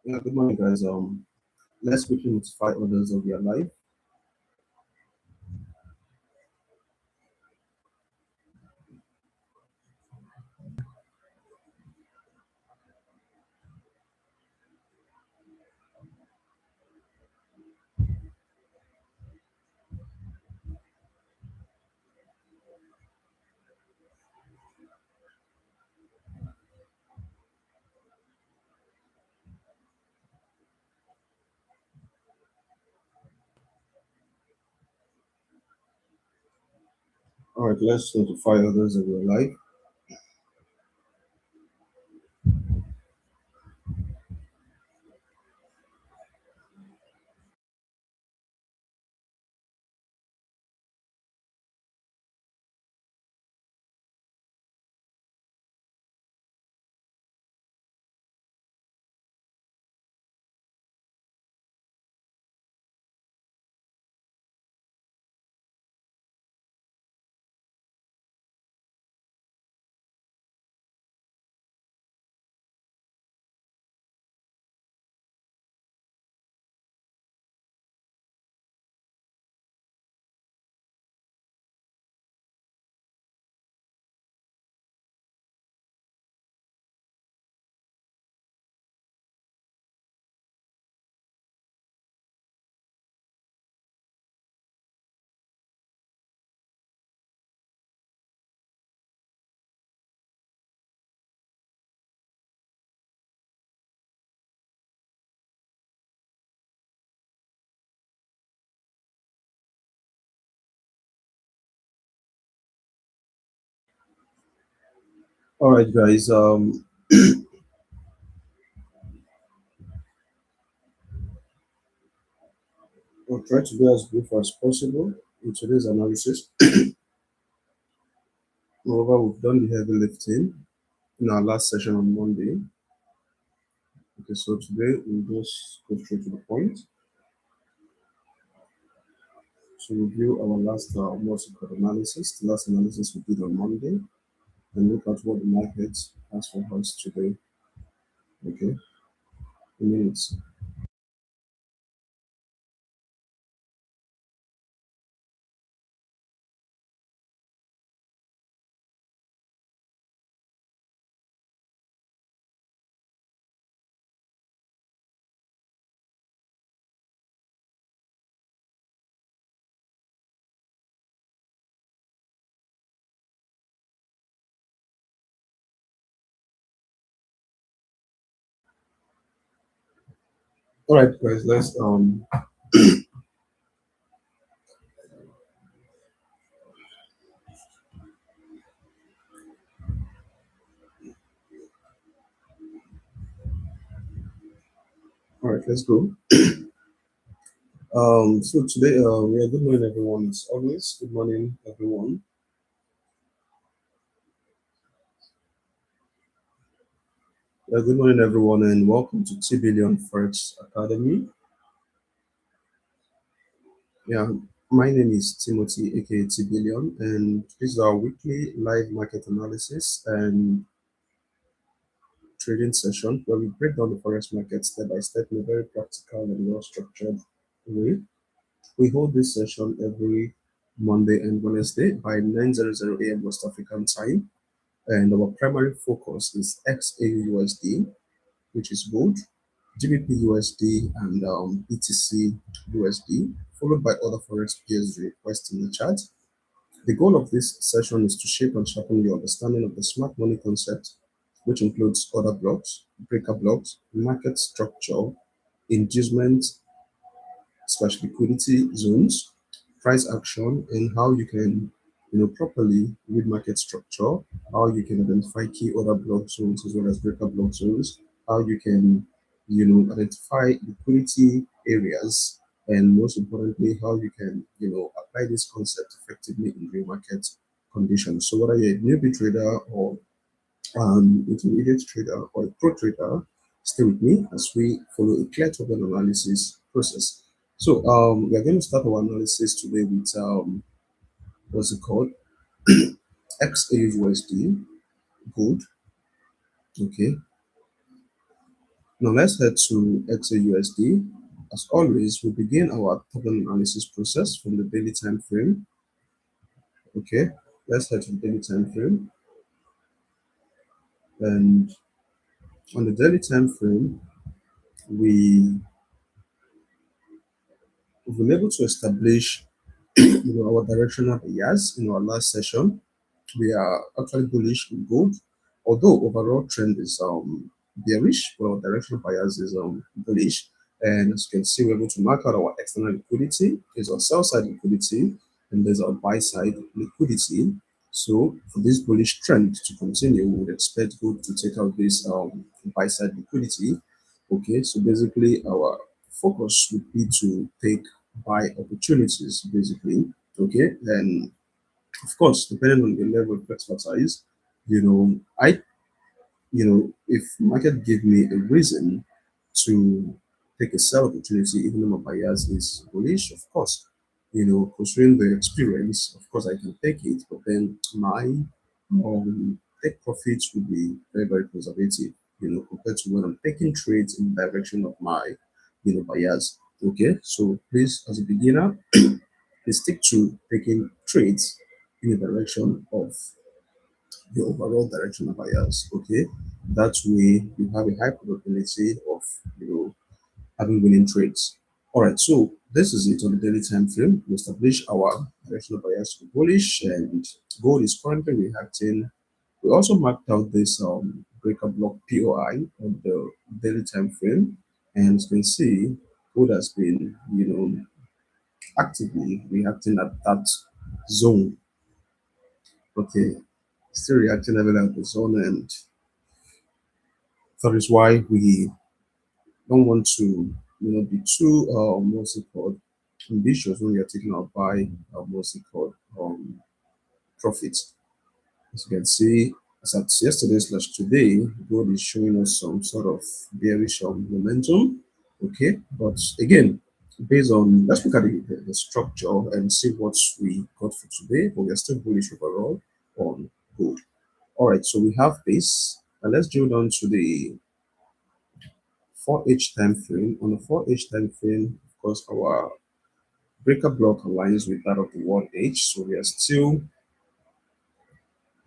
Yeah, good morning, guys. Let's quickly notify others of your life. All right, let's notify others of your life. All right, guys. We'll try to be as brief as possible in today's analysis. Moreover, we've done the heavy lifting in our last session on Monday. Okay, so today we'll just go straight to the point to review our last multi-code analysis, the last analysis we did on Monday, and look at what the market has for us today. Okay, in minutes. All right, guys. Let's All right, let's go. So today, yeah, good morning, everyone. As always, good morning, everyone. Yeah, good morning, everyone, and welcome to T Billion Forex Academy. Yeah, my name is Timothy, aka T Billion, and this is our weekly live market analysis and trading session where we break down the forex market step by step in a very practical and well structured way. We hold this session every Monday and Wednesday by 9:00 a.m. West African time. And our primary focus is XAUUSD, which is gold, GBPUSD, and BTCUSD, followed by other forex pairs requested in the chat. The goal of this session is to shape and sharpen your understanding of the smart money concept, which includes order blocks, breaker blocks, market structure, inducement liquidity zones, price action, and how you can properly read market structure, how you can identify key order block zones as well as breaker block zones, how you can identify liquidity areas, and most importantly how you can apply this concept effectively in real market conditions. So whether you're a newbie trader or intermediate trader or a pro trader, stay with me as we follow a clear token analysis process. So we are going to start our analysis today with what's it called? XAUUSD, good. Okay. Now let's head to XAUUSD. As always, we begin our top-down analysis process from the daily time frame. Okay, let's head to the daily time frame. And on the daily time frame, we we've been able to establish our directional bias in our last session. We are actually bullish in gold, although overall trend is bearish, but our directional bias is bullish. And as you can see, we're able to mark out our external liquidity, is our sell side liquidity, and there's our buy side liquidity. So for this bullish trend to continue, we would expect gold to take out this buy side liquidity. Okay, so basically our focus would be to take buy opportunities, basically. Okay, and of course, depending on the level of expertise, I, if market give me a reason to take a sell opportunity, even though my bias is bullish, of course, considering the experience, of course, I can take it, but then my take profits will be very, very conservative, compared to when I'm taking trades in the direction of my, bias. Okay, so please, as a beginner, please stick to taking trades in the direction of the overall direction of buyers. Okay, that way you have a high probability of having winning trades. All right, so this is it on the daily time frame. We establish our directional bias to bullish, and gold is currently reacting. We also marked out this breaker block POI on the daily time frame, and as you can see, gold has been actively reacting at that zone. Okay, still reacting heavily at the zone, and that is why we don't want to, be too, what's it called, ambitious when we are taking our buy, what's it called, profits. As you can see, as at yesterday slash today, gold is showing us some sort of bearish momentum. Okay, but again, based on, let's look at the structure and see what we got for today, but we are still bullish overall on gold. All right, so we have this, and let's drill down to the 4H time frame. On the 4H time frame, of course, our breaker block aligns with that of the 1H. So we are still,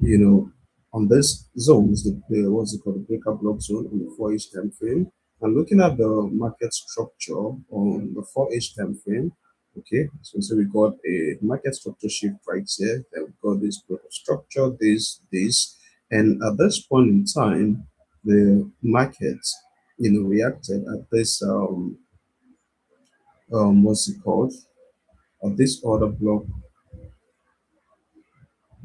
you know, on this zones, the what's it called, the breaker block zone on the 4H time frame. And looking at the market structure on the 4H time frame, okay, so we got a market structure shift right here. Then we got this block of structure, this, and at this point in time, the market, reacted at this what's it called, this order block,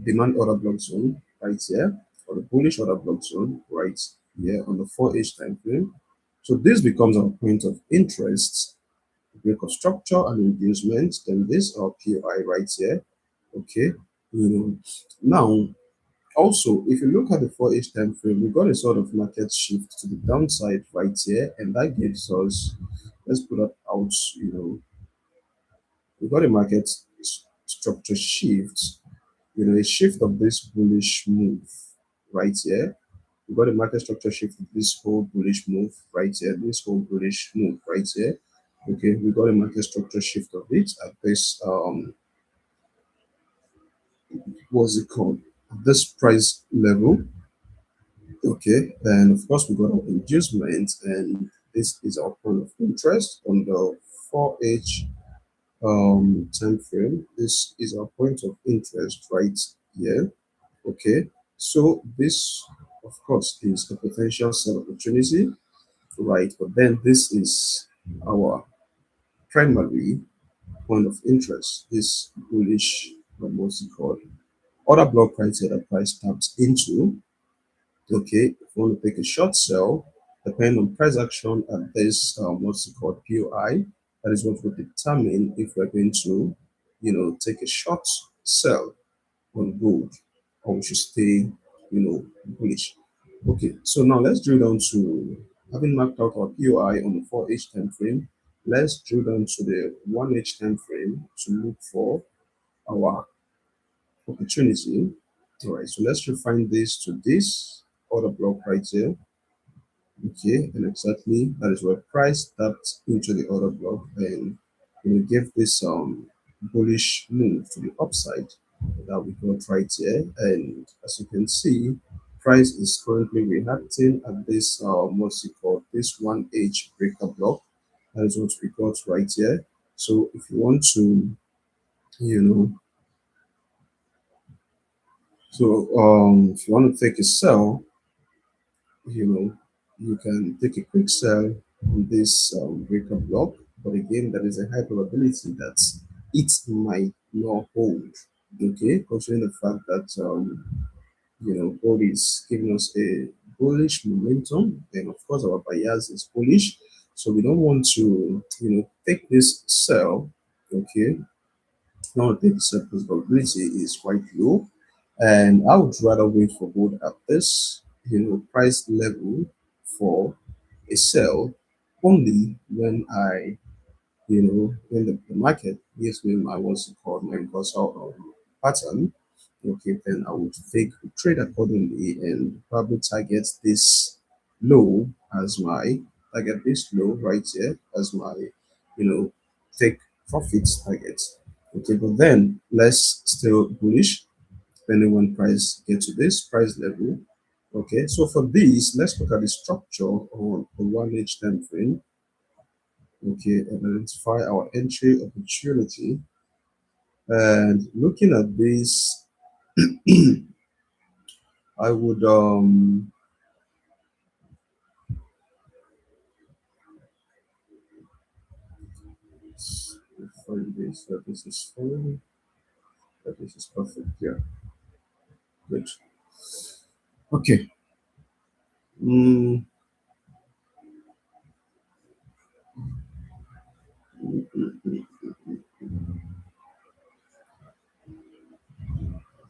demand order block zone right here, or the bullish order block zone right here on the 4H time frame. So this becomes our point of interest, break of structure and reducement. Then this our POI right here. Okay, now also if you look at the 4H time frame, we got a sort of market shift to the downside right here, and that gives us, let's put that out, we got a market structure shift, a shift of this bullish move right here. We got a market structure shift of this whole bullish move right here, this whole bullish move right here. Okay, we got a market structure shift of it at this what's it called? At this price level. Okay, and of course we got our inducement, and this is our point of interest on the 4H time frame. This is our point of interest right here. Okay, so this, of course, is a potential sell opportunity, right? But then this is our primary point of interest, this bullish, what's it called, order block right here that price taps into. Okay, if you want to take a short sell, depending on price action at this, what's it called, POI, that is what will determine if we're going to, take a short sell on gold, or we should stay, bullish. Okay, so now let's drill down to, having mapped out our POI on the 4H time frame. Let's drill down to the 1H time frame to look for our opportunity. All right, so let's refine this to this order block right here. Okay, and exactly that is where price tapped into the order block and gave this bullish move to the upside that we got right here. And as you can see, price is currently reacting at this what's it called, this 1H breaker block. That is what we got right here. So if you want to, you know, if you want to take a sell, you know, you can take a quick sell on this breaker block, but again, there is a high probability that it might not hold. Okay, considering the fact that gold is giving us a bullish momentum, then of course our bias is bullish, so we don't want to take this sell. Okay, not take the sell because probability is quite low, and I would rather wait for gold at this price level for a sell only when when the market gives me my what's it called my reversal pattern. Okay, then I would take a trade accordingly and probably as my target this low right here as my take profits target. Okay, but then let's still bullish depending when price get to this price level. Okay, so for this, let's look at the structure on the 1H time frame. Okay, and identify our entry opportunity. And looking at this, I would find this that this is fine, that this is perfect. Yeah, good. Okay. Mm,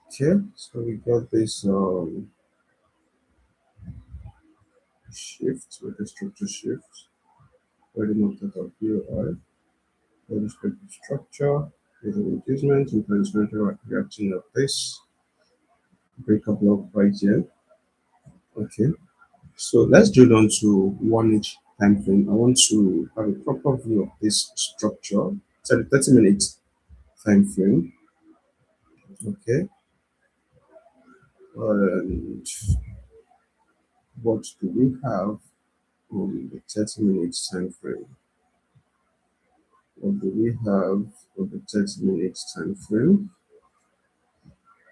okay, so we got this shift with the structure shift. Already noted that POI, with respect to structure, with the reducement, and transcendental reaction of this breaker block right here. Okay. So let's drill down to 1H time frame. I want to have a proper view of this structure. So the 30-minute time frame. Okay. And what do we have on the 30-minute time frame? What do we have on the 30-minute time frame?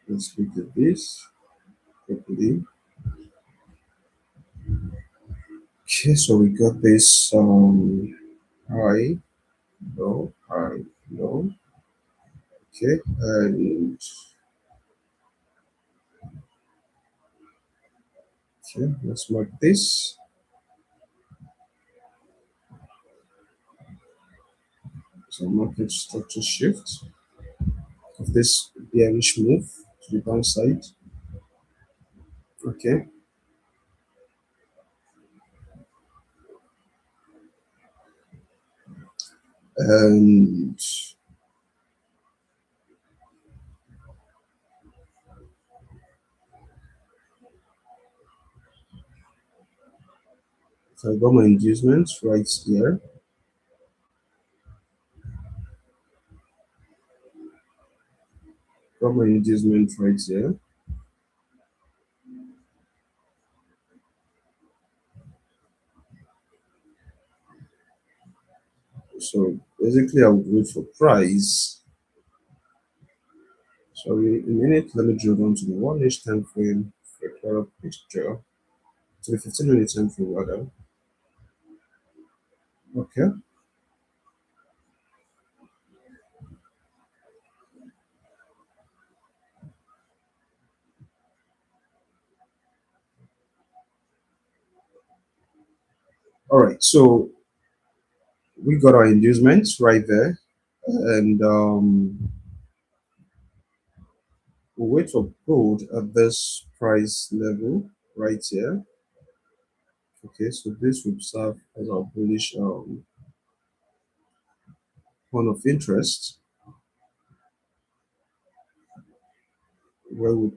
Let's look at this quickly. Okay, so we got this high, low, high, low. Okay, and okay, let's mark this. So market structure shift of this bearish move to the downside. Okay, and so I got my inducements right here. Got my inducement right here. So basically, I would wait for price. So in a minute, let me drill down to the 1H time frame for a clearer picture. To the 15-minute time frame rather. Okay. All right. So we got our inducements right there, and we'll wait for gold at this price level right here. Okay, so this would serve as our bullish point of interest, where we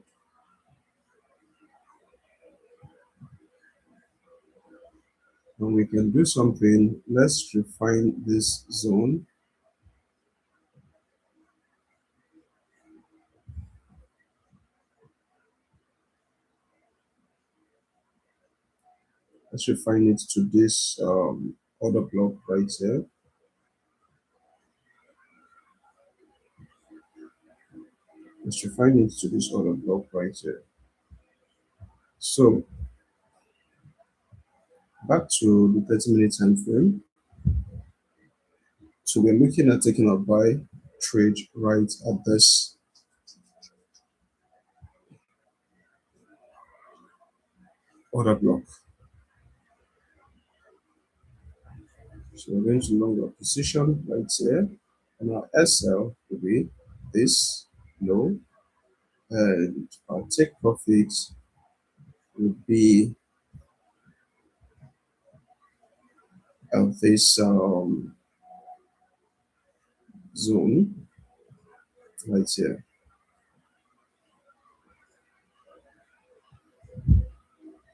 and we can do something. Let's refine this zone. Let's refine it to this order block right here. Let's refine it to this order block right here. So back to the 30-minute time frame. So we're looking at taking a buy trade right at this order block. So we're going to long our position right here, and our SL will be this low, and our take profit would be of this zone right here.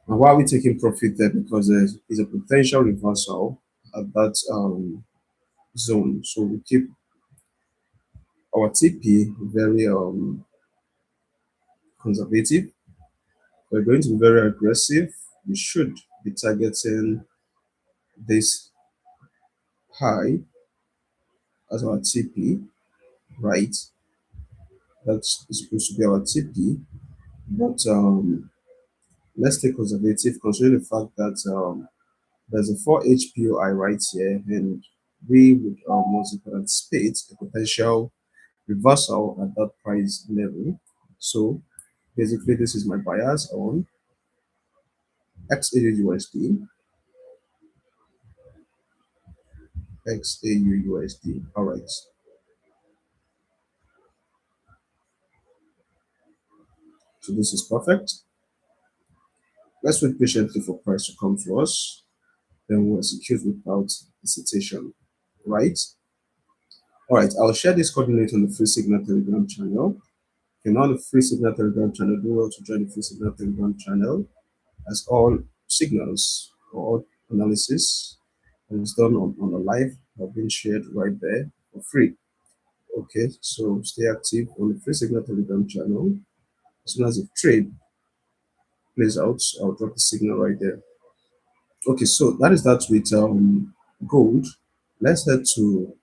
And why are we taking profit there? Because there is a potential reversal at that zone. So we keep our TP very conservative. We're going to be very aggressive. We should be targeting this high as our TP, right? That's supposed to be our TP. But let's stay conservative, considering the fact that there's a 4 HPOI right here, and we would also anticipate a potential reversal at that price level. So basically, this is my bias on XAUUSD, XAUUSD. All right. So this is perfect. Let's wait patiently for price to come to us. Then we'll execute without hesitation. Right? All right. I'll share this coordinate on the free signal Telegram channel. If you're not on the free signal Telegram channel, do well to join the free signal Telegram channel, as all signals or all analysis that is done on the live have been shared right there for free. Okay, so stay active on the free signal Telegram channel. As soon as the trade plays out, I'll drop the signal right there. Okay, so that is that with gold. Let's head to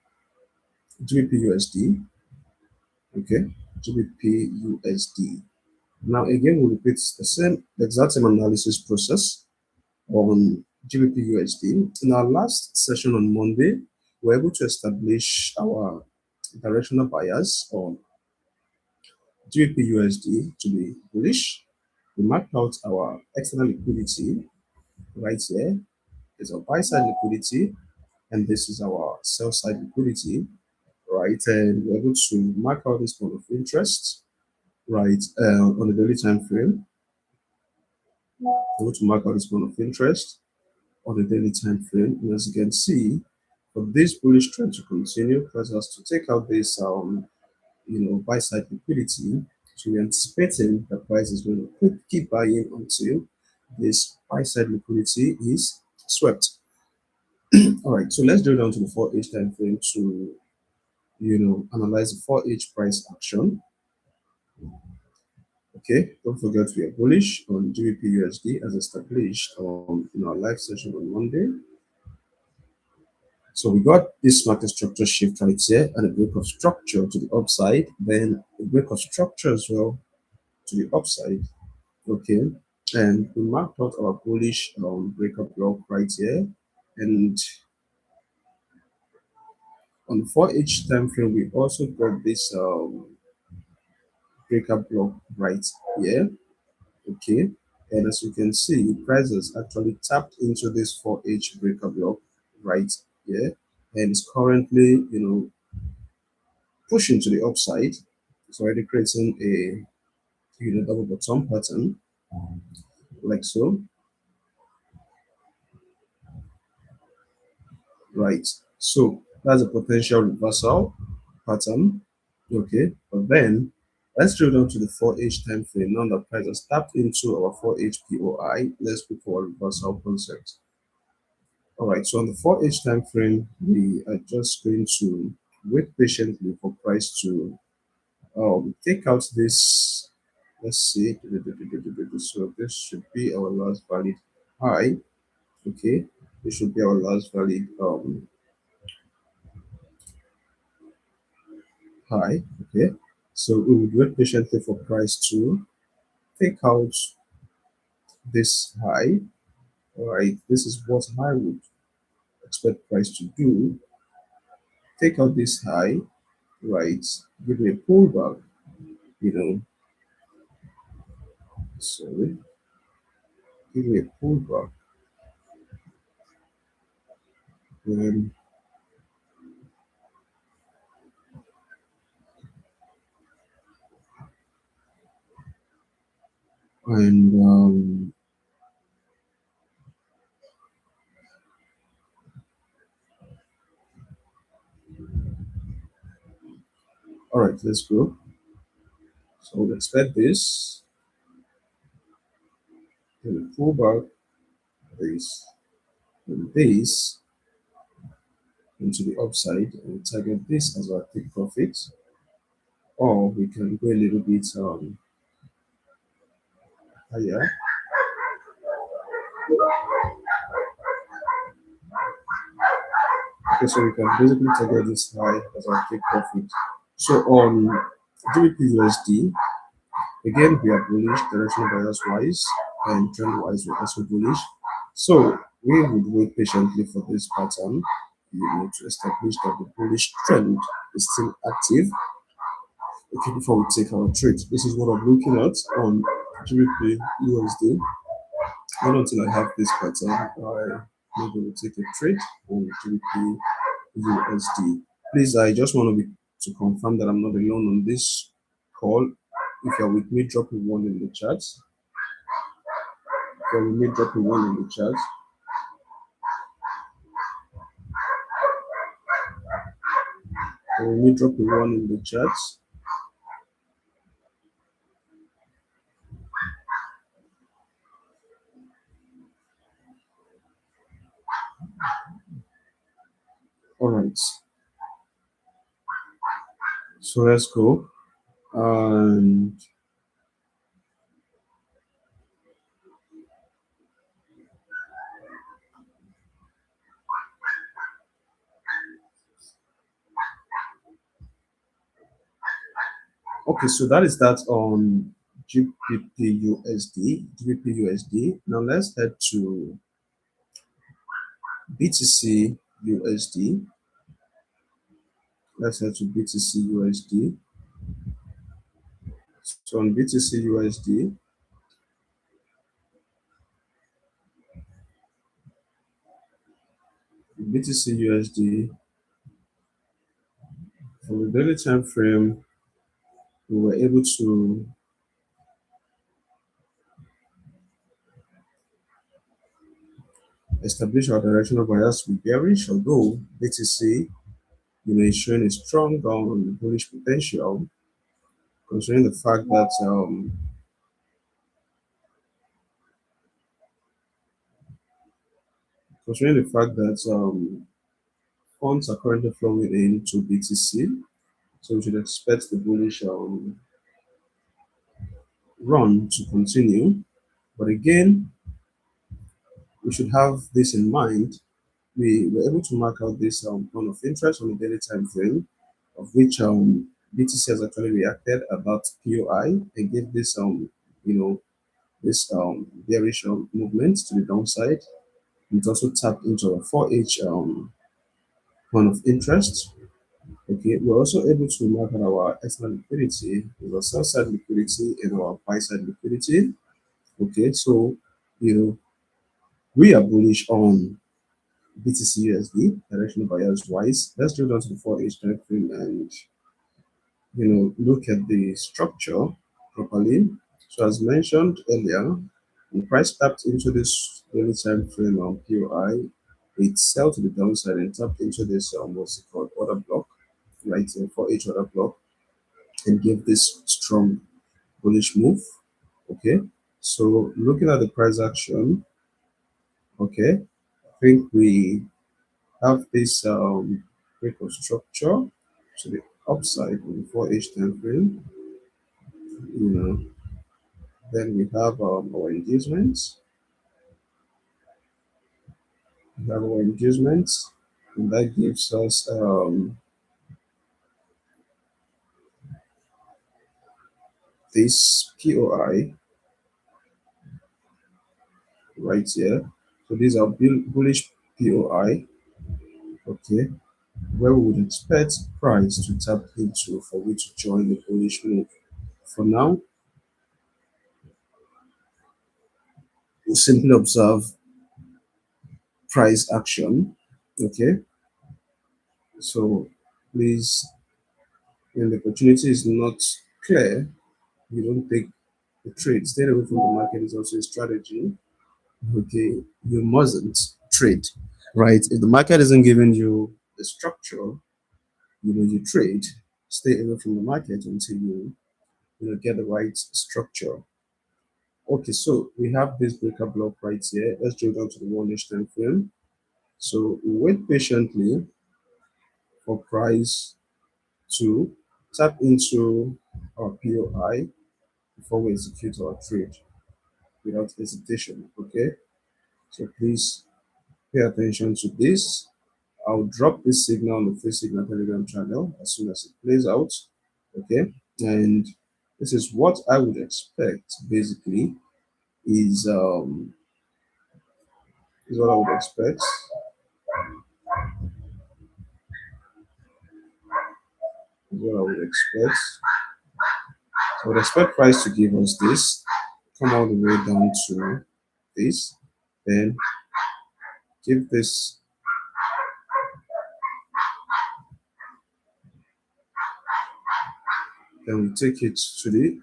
GBPUSD. Okay, GBPUSD. Now again, we'll repeat the exact same analysis process on GBPUSD. In our last session on Monday, we were able to establish our directional bias on GBPUSD to be bullish. We marked out our external liquidity right here. There's our buy side liquidity, and this is our sell side liquidity, right? And we're able to mark out this point of interest, right, on the daily time frame. We're able to mark out this point of interest on the daily time frame. And as you can see, for this bullish trend to continue, price has to take out this buy side liquidity. So we're anticipating the price is going to keep buying until this buy side liquidity is swept. All right, so let's drill down to the 4H time frame to analyze the 4H price action. Okay, don't forget we are bullish on GBPUSD as established in our live session on Monday. So we got this market structure shift right here and a break of structure to the upside, then a break of structure as well to the upside. Okay, and we marked out our bullish breakup block right here, and on the 4H time frame we also got this breakup block right here. Okay, and as you can see, prices actually tapped into this 4H breakup block right here, and it's currently pushing to the upside. It's already creating a double bottom pattern like so, right? So that's a potential reversal pattern. Okay, but then let's drill down to the 4H time frame. Now the price has tapped into our 4H POI. Let's look for a reversal concept. All right, so on the 4H time frame, we are just going to wait patiently for price to take out this. Let's see. So this should be our last valid high. Okay, this should be our last valid high. Okay, so we would wait patiently for price to take out this high. All right, this is what I would expect price to do. Take out this high, right? Give me a pullback, you know. Sorry, give me a pullback, and and all right, let's go. So we'll expect this, then pull back this, and this into the upside, and target this as our take profit, or we can go a little bit higher. Okay, so we can basically target this high as our take profit. So on GBPUSD, again we are bullish, directional bias wise, and trend wise we're also bullish. So we would wait patiently for this pattern, to establish that the bullish trend is still active. Okay, before we take our trade, this is what I'm looking at on GBP USD. Not until I have this pattern, I maybe will take a trade on GBP USD. Please, I just want to confirm that I'm not alone on this call. If you're with me, drop a one in the chat. If you're with me, drop a one in the chat. If you're with me, drop a one in the chat. All right. So let's go. And okay, so that is that on GBPUSD. GBPUSD. Now let's head to BTCUSD. Let's head to BTCUSD. So on BTCUSD, for the daily time frame, we were able to establish our directional bias with bearish, although BTC, is showing a strong bullish potential, considering the fact that funds are currently flowing into BTC, so we should expect the bullish run to continue. But again, we should have this in mind. We were able to mark out this point of interest on the daily time frame, of which BTC has actually reacted about POI and gave this this bearish movement to the downside. It also tapped into a 4H point of interest. Okay, we're also able to mark out our external liquidity, our sell side liquidity, and our buy side liquidity. Okay, so we are bullish on BTCUSD, directional bias wise. Let's drill down to the 4H time frame and look at the structure properly. So as mentioned earlier, the price tapped into this daily time frame on POI, it sell to the downside and tapped into this what's it called, order block, right? For each order block, and give this strong bullish move. Okay, so looking at the price action, okay, think we have this break of structure to the upside on the 4H time frame. You know, then we have our engagements. We have our engagements, and that gives us this POI right here. So these are bullish POI, okay, where we would expect price to tap into for we to join the bullish move. For now, we'll simply observe price action, okay. So please, when the opportunity is not clear, you don't take the trade. Staying away from the market is also a strategy. Okay, you mustn't trade, right? If the market isn't giving you the structure, you trade. Stay away from the market until you get the right structure. Okay, so we have this breaker block right here. Let's drill down to the 1 inch time frame. So wait patiently for price to tap into our POI before we execute our trade without hesitation. Okay, so please pay attention to this. I'll drop this signal on the free signal telegram channel as soon as it plays out. Okay, and this is what I would expect basically is what I would expect. Is what I would expect. So I would expect price to give us this, come all the way down to this, then give this, then we take it to the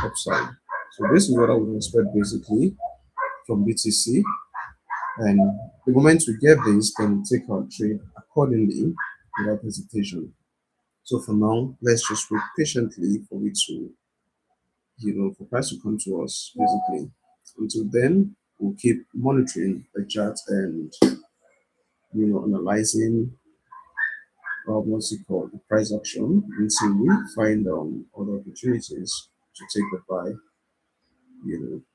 upside. So this is what I would expect basically from BTC. And the moment we get this, then we take our trade accordingly without hesitation. So for now, let's just wait patiently for it to, for price to come to us basically. Until then, we'll keep monitoring the chart and analyzing what's it called, the price action until we find other opportunities to take the buy,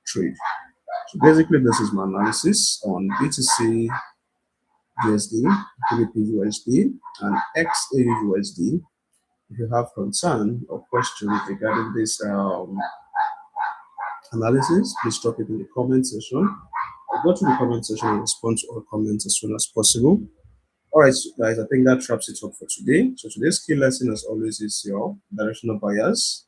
trade. So basically, this is my analysis on BTC USD, GBPUSD, and XAUUSD. If you have concern or questions regarding this analysis, please drop it in the comment section. I'll go to the comment section and respond to all comments as soon as possible. All right, so guys, I think that wraps it up for today. So today's key lesson, as always, is your directional bias,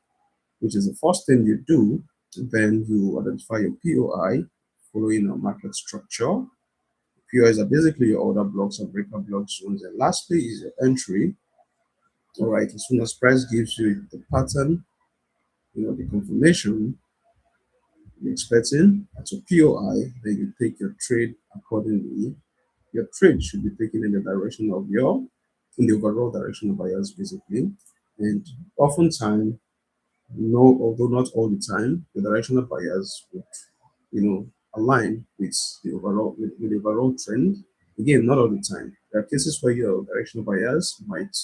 which is the first thing you do. Then you identify your POI following a market structure. POIs are basically your order blocks and breaker block zones. And lastly is your entry. All right, as soon as price gives you the pattern, the confirmation you're expecting at your POI, then you take your trade accordingly. Your trade should be taken in the direction of in the overall direction of bias, basically. And oftentimes, no, although not all the time, the direction of bias would, align with with the overall trend. Again, not all the time. There are cases where your directional bias might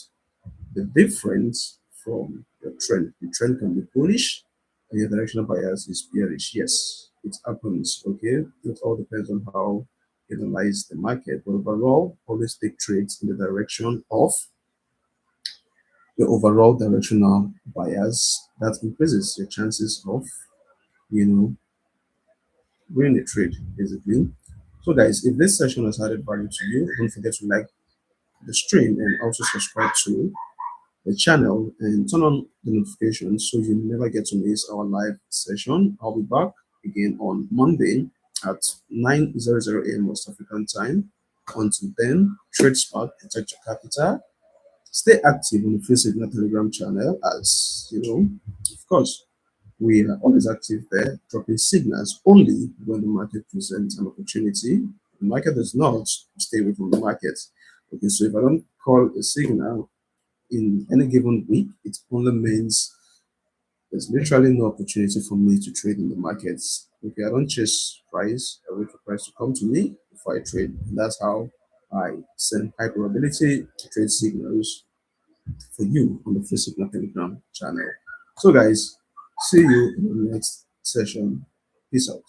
be different from your trend. The trend can be bullish and your directional bias is bearish. Yes, it happens. Okay, it all depends on how you analyze the market. But overall, always take trades in the direction of the overall directional bias. That increases your chances of, winning the trade, basically. So, guys, if this session has added value to you, don't forget to like the stream and also subscribe to the channel and turn on the notifications so you never get to miss our live session. I'll be back again on Monday at 9:00 a.m. West African time. Until then, trade smart, protect your capital, stay active on the free signal telegram channel. As of course, we are always active there, dropping signals only when the market presents an opportunity. The market does not, stay away from the market. Okay, so if I don't call a signal in any given week, it only means there's literally no opportunity for me to trade in the markets. Okay, I don't chase price, I wait for price to come to me. If before I trade. And that's how I send high probability trade signals for you on the free signal Telegram channel. So, guys, see you in the next session. Peace out.